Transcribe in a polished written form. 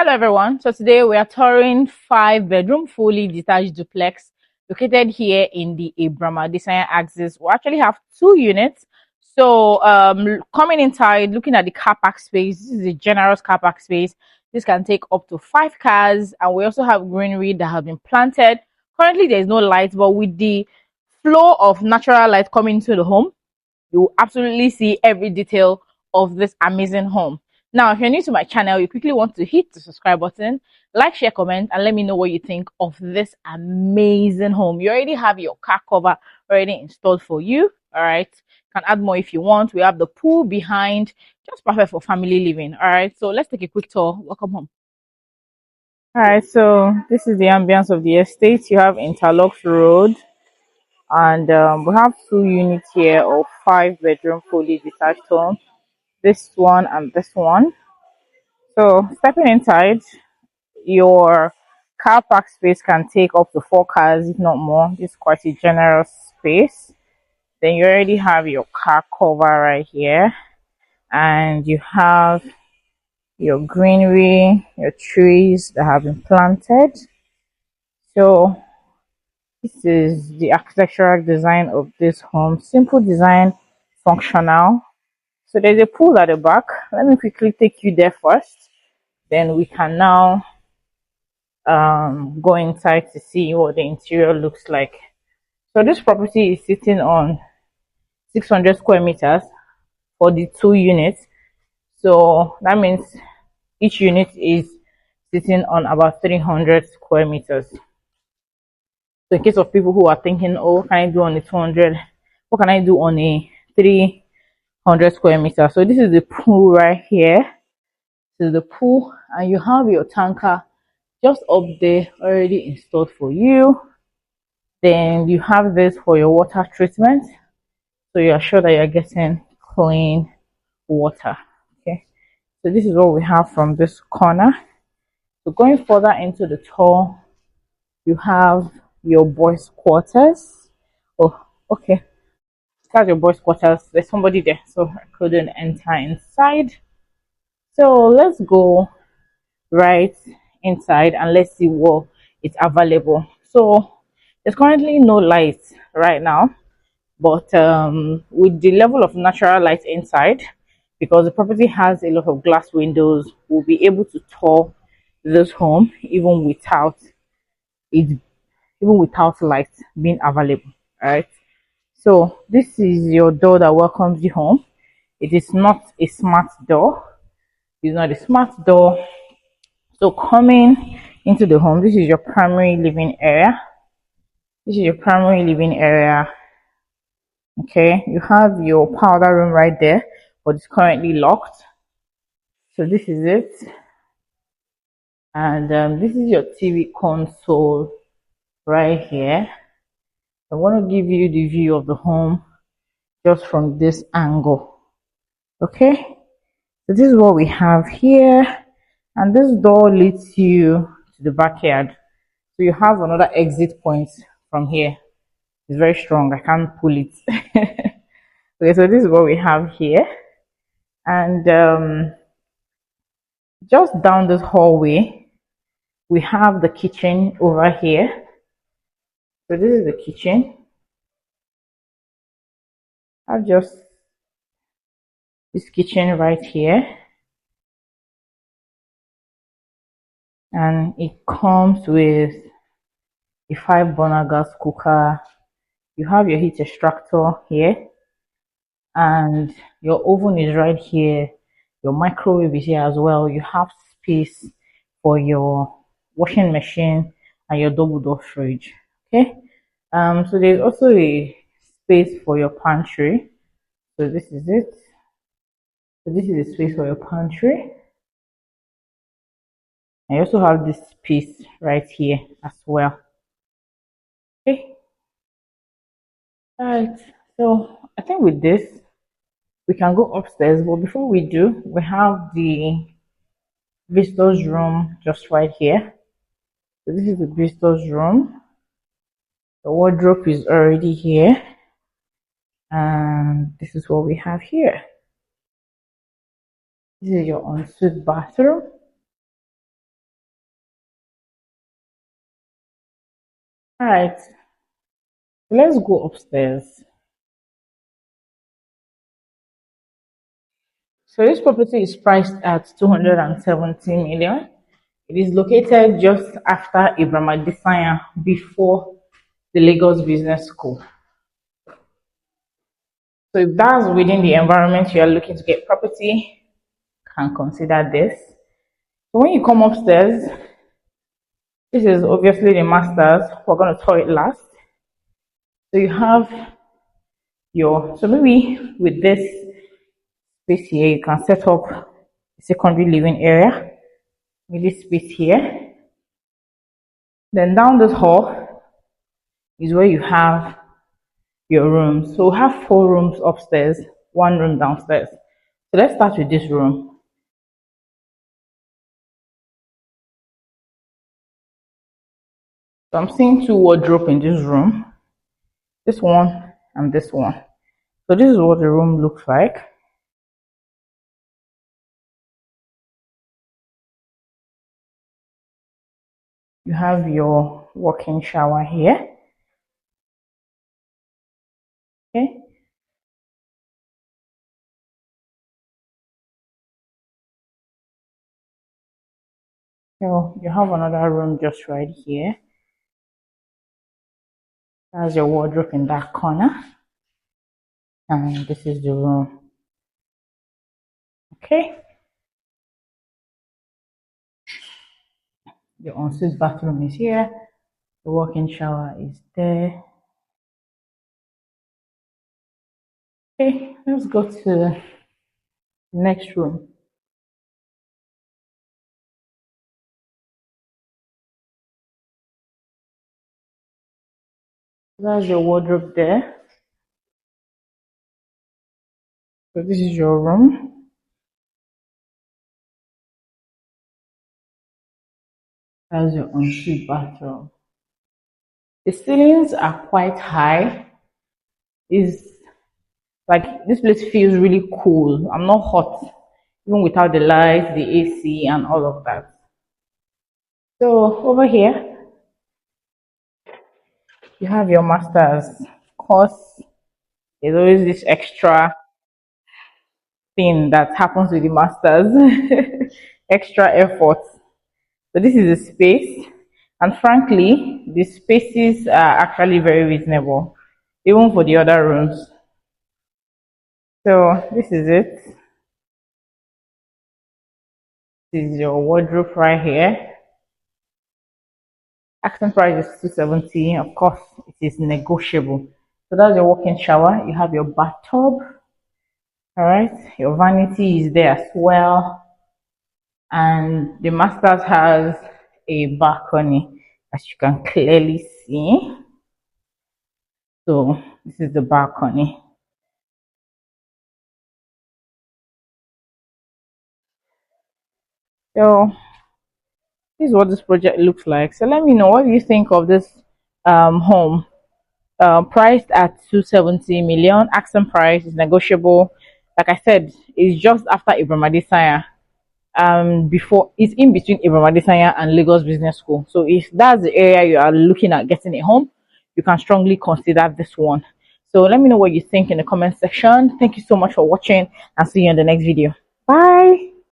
Hello everyone. So today we are touring 5-bedroom fully detached duplex located here in the Adesanya axis. We actually have 2 units. So coming inside, looking at the car park space, this is a generous car park space. This can take up to 5 cars, and we also have greenery that have been planted. Currently there is no light, but with the flow of natural light coming into the home, you will absolutely see every detail of this amazing home. Now, if you're new to my channel, you quickly want to hit the subscribe button, like, share, comment, and let me know what you think of this amazing home. You already have your car cover already installed for you. All right. Can add more if you want. We have the pool behind, just perfect for family living. All right. So let's take a quick tour. Welcome home. All right. So this is the ambience of the estate. You have interlocked road, and we have 2 units here of 5-bedroom fully detached home, this one and this one. So stepping inside, your car park space can take up to 4 cars, if not more. This is quite a generous space. Then you already have your car cover right here, and you have your greenery, your trees that have been planted. So this is the architectural design of this home. Simple design, functional. So there's a pool at the back. Let me quickly take you there first. Then we can now go inside to see what the interior looks like. So this property is sitting on 600 square meters for the 2 units. So that means each unit is sitting on about 300 square meters. So in case of people who are thinking, oh, what can I do on a 200? What can I do on a 300 square meters? So this is the pool right here. This is the pool, and you have your tanker just up there already installed for you. Then you have this for your water treatment, so you are sure that you're getting clean water. Okay, so this is what we have from this corner. So going further into the tour, you have your boys quarters. Oh, okay, that's your boys quarters. There's somebody there, so I couldn't enter inside. So let's go right inside and let's see what is available. So there's currently no light right now, but with the level of natural light inside, because the property has a lot of glass windows, we'll be able to tour this home even without it, even without light being available. All right, so this is your door that welcomes you home. It is not a smart door. It's not a smart door. So coming into the home, this is your primary living area. This is your primary living area. Okay, you have your powder room right there, but it's currently locked. So this is it. And this is your TV console right here. I want to give you the view of the home just from this angle. Okay, so this is what we have here. And this door leads you to the backyard. So you have another exit point from here. It's very strong. I can't pull it. Okay, so this is what we have here. And just down this hallway, we have the kitchen over here. So this is the kitchen. I've just this kitchen right here. And it comes with a 5-burner gas cooker. You have your heat extractor here, and your oven is right here. Your microwave is here as well. You have space for your washing machine and your double door fridge. Okay, so there's also a space for your pantry. So this is it. So this is a space for your pantry. I also have this piece right here as well. Okay. All right. So I think with this, we can go upstairs. But before we do, we have the visitor's room just right here. So this is the visitor's room. The wardrobe is already here. And this is what we have here. This is your ensuite bathroom. All right, let's go upstairs. So this property is priced at 270 million. It is located just after Ibrahim Adesanya, before the Lagos Business School. So if that's within the environment you are looking to get property, can consider this. So when you come upstairs, this is obviously the masters. We're going to tour it last. So you have so maybe with this space here, you can set up a secondary living area with this space here. Then down this hall is where you have your rooms. So we have 4 rooms upstairs, 1 room downstairs. So let's start with this room. So I'm seeing 2 wardrobes in this room, this one and this one. So this is what the room looks like. You have your walk-in shower here. Okay. So you have another room just right here. That's your wardrobe in that corner. And this is the room. Okay. The ensuite bathroom is here. The walk-in shower is there. Okay, let's go to the next room. That's your wardrobe there. So this is your room. That's your ensuite bathroom. The ceilings are quite high. Is like this place feels really cool. I'm not hot, even without the lights, the AC, and all of that. So over here, you have your masters. Of course, there's always this extra thing that happens with the masters, extra effort. So this is a space, and frankly, the spaces are actually very reasonable, even for the other rooms. So this is it. This is your wardrobe right here. Asking price is 270. Of course, it is negotiable. So that's your walk-in shower. You have your bathtub. All right, your vanity is there as well, and the masters has a balcony, as you can clearly see. So this is the balcony. So this is what this project looks like. So let me know, what do you think of this home? Priced at 270 million. Asking price is negotiable. Like I said, it's just after Ibrahim Adesanya. Before, it's in between Ibrahim Adesanya and Lagos Business School. So if that's the area you are looking at getting a home, you can strongly consider this one. So let me know what you think in the comment section. Thank you so much for watching, and see you in the next video. Bye.